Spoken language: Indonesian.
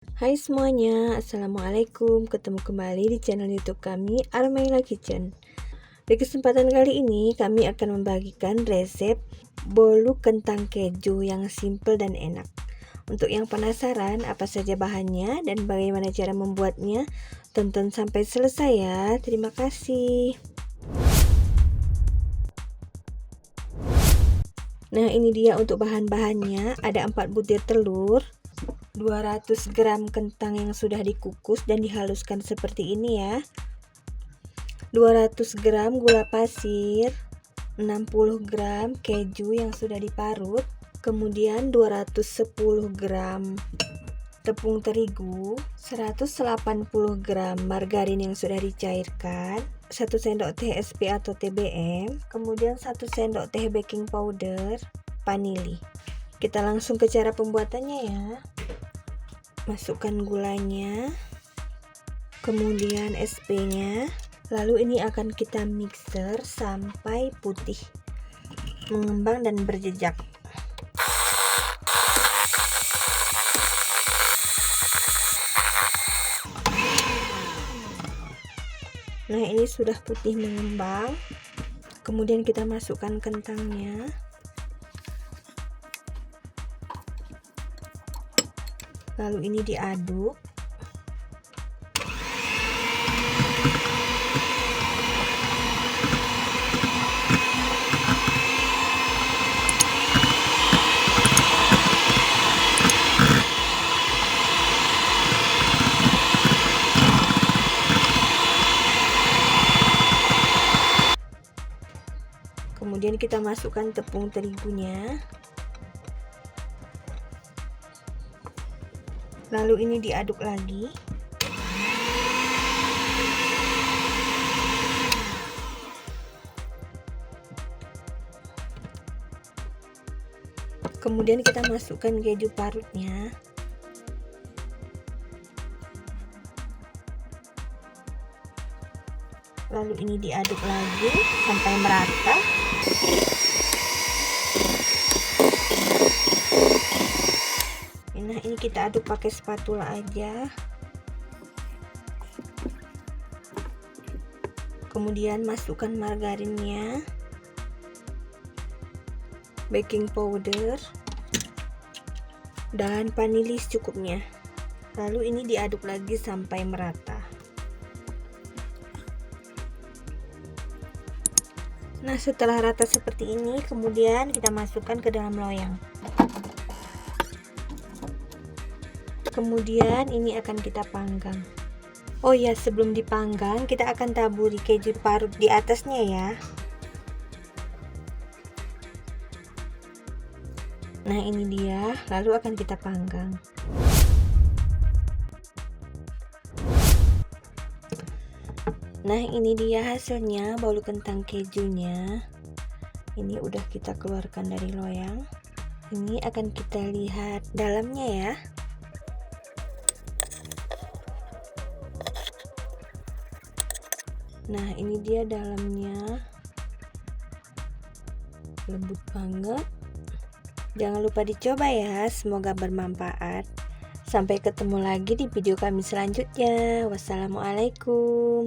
Hai semuanya, Assalamualaikum. Ketemu kembali di channel YouTube kami, Armaila Kitchen. Di kesempatan kali ini kami akan membagikan resep bolu kentang keju yang simple dan enak. Untuk yang penasaran apa saja bahannya dan bagaimana cara membuatnya, tonton sampai selesai ya. Terima kasih. Nah, ini dia untuk bahan-bahannya. Ada 4 butir telur, 200 gram kentang yang sudah dikukus dan dihaluskan seperti ini ya, 200 gram gula pasir, 60 gram keju yang sudah diparut, kemudian 210 gram tepung terigu, 180 gram margarin yang sudah dicairkan, 1 sendok teh SP atau TBM, kemudian 1 sendok teh baking powder, vanili. Kita langsung ke cara pembuatannya ya. Masukkan gulanya, kemudian SP-nya, lalu ini akan kita mixer sampai putih, mengembang dan berjejak. Nah, ini sudah putih mengembang. Kemudian kita masukkan kentangnya. Lalu ini diaduk. Kemudian kita masukkan tepung terigunya. Lalu ini diaduk lagi. Kemudian kita masukkan keju parutnya. Lalu ini diaduk lagi sampai merata. Nah, ini kita aduk pakai spatula aja. Kemudian masukkan margarinnya, baking powder, dan vanili secukupnya. Lalu ini diaduk lagi sampai merata. Nah, setelah rata seperti ini, kemudian kita masukkan ke dalam loyang. Kemudian ini akan kita panggang. Oh ya, sebelum dipanggang kita akan taburi keju parut di atasnya ya. Nah, ini dia, lalu akan kita panggang. Nah, ini dia hasilnya bolu kentang kejunya. Ini udah kita keluarkan dari loyang. Ini akan kita lihat dalamnya ya. Nah, ini dia dalamnya, lembut banget. Jangan lupa dicoba ya, semoga bermanfaat. Sampai ketemu lagi di video kami selanjutnya. Wassalamualaikum.